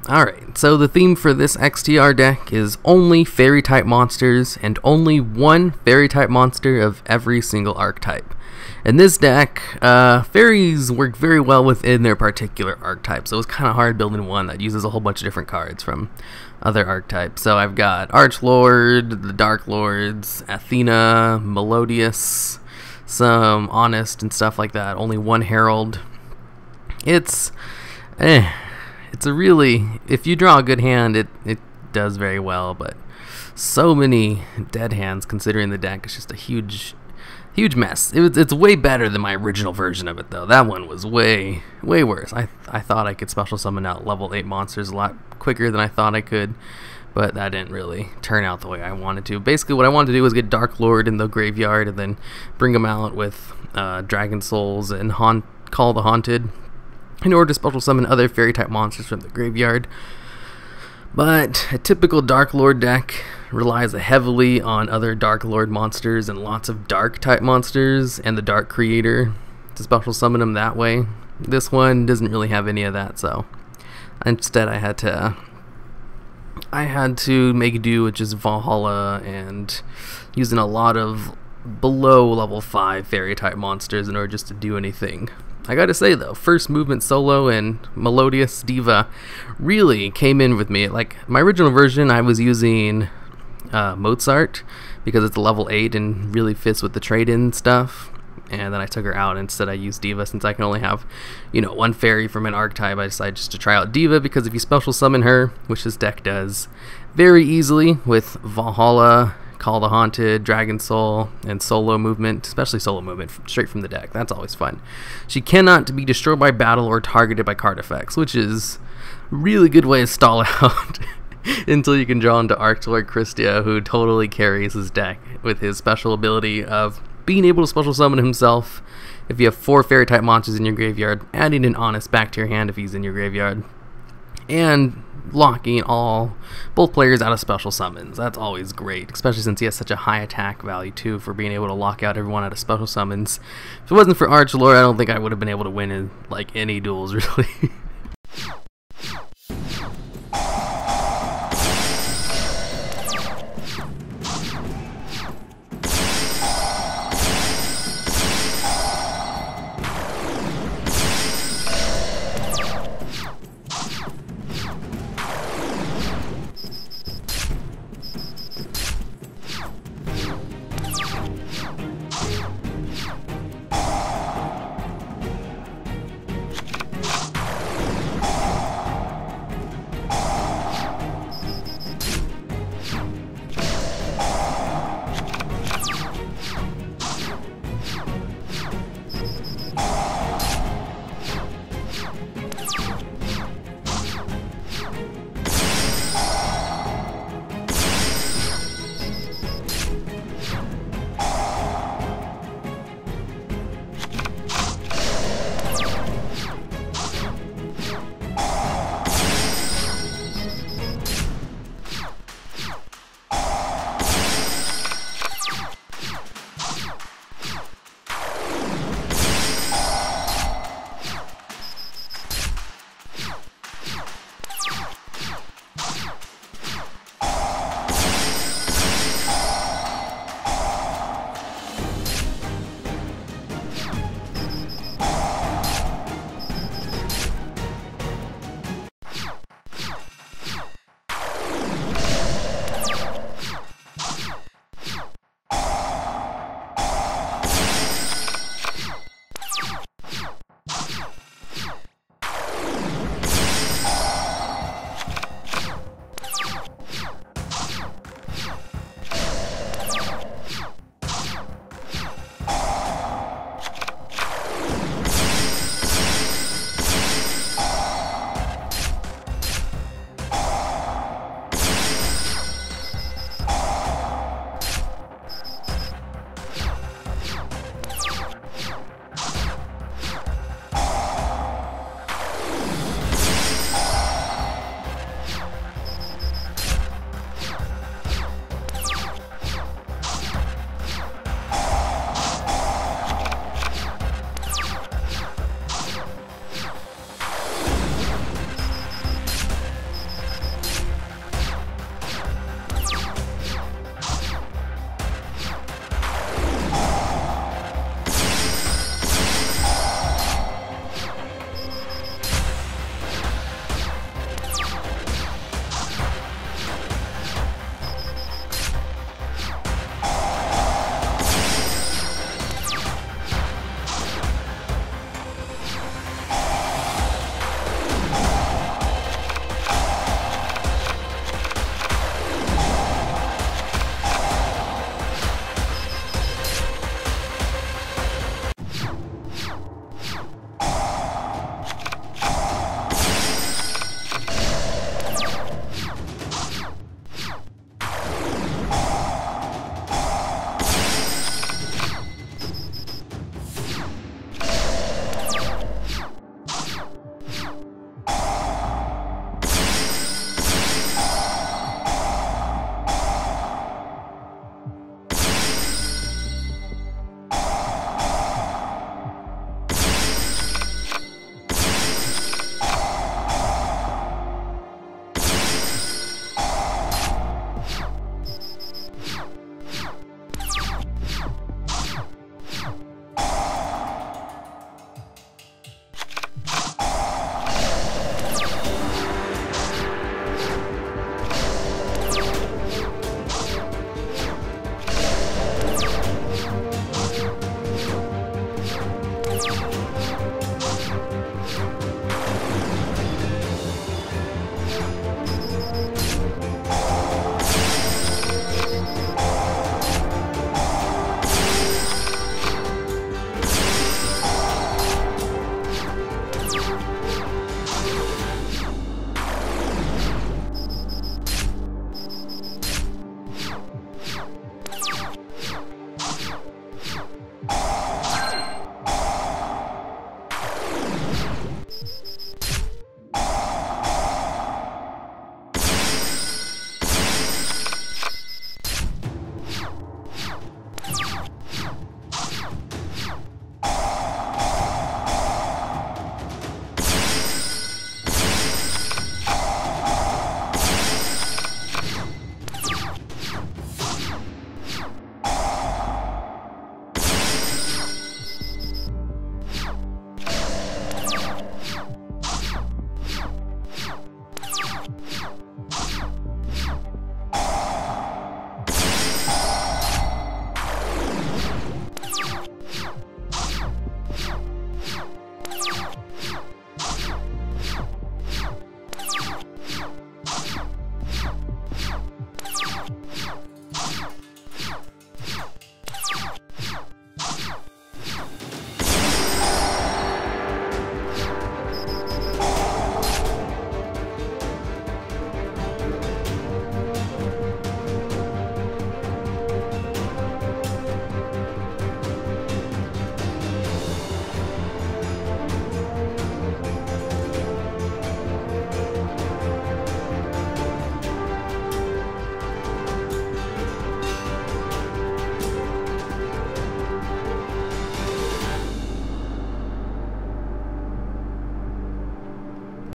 Alright, so the theme for this XTR deck is only fairy type monsters and only one fairy type monster of every single archetype. In this deck, fairies work very well within their particular archetype, so it was kind of hard building one that uses a whole bunch of different cards from other archetypes. So I've got Archlord, the Dark Lords, Athena, Melodious, some Honest and stuff like that, only one Herald. It's a really, if you draw a good hand, it does very well, but so many dead hands considering the deck is just a huge mess. It's way better than my original version of it, though. That one was way worse. I thought I could special summon out level 8 monsters a lot quicker than I thought I could, but that didn't really turn out the way I wanted to. Basically, what I wanted to do was get Dark Lord in the graveyard and then bring them out with Dragon Souls and Call the Haunted in order to special summon other fairy type monsters from the graveyard. But a typical Dark Lord deck relies heavily on other Dark Lord monsters and lots of Dark type monsters and the Dark Creator to special summon them that way. This one doesn't really have any of that, so instead I had to make do with just Valhalla and using a lot of below level 5 fairy type monsters in order just to do anything. I gotta say though, first movement solo and Melodious Diva really came in with me. Like my original version, I was using Mozart because it's a level 8 and really fits with the trade-in stuff. And then I took her out. Instead I used Diva since I can only have, one fairy from an archetype. I decided just to try out Diva because if you special summon her, which this deck does very easily with Valhalla, Call the Haunted, Dragon Soul, and solo movement, especially solo movement straight from the deck. That's always fun. She cannot be destroyed by battle or targeted by card effects, which is a really good way to stall out until you can draw into Archlord Kristya, who totally carries his deck with his special ability of being able to special summon himself if you have 4 fairy type monsters in your graveyard, adding an Honest back to your hand if he's in your graveyard, and locking both players out of special summons. That's always great, especially since he has such a high attack value too for being able to lock out everyone out of special summons. If it wasn't for Archlord, I don't think I would have been able to win in like any duels really.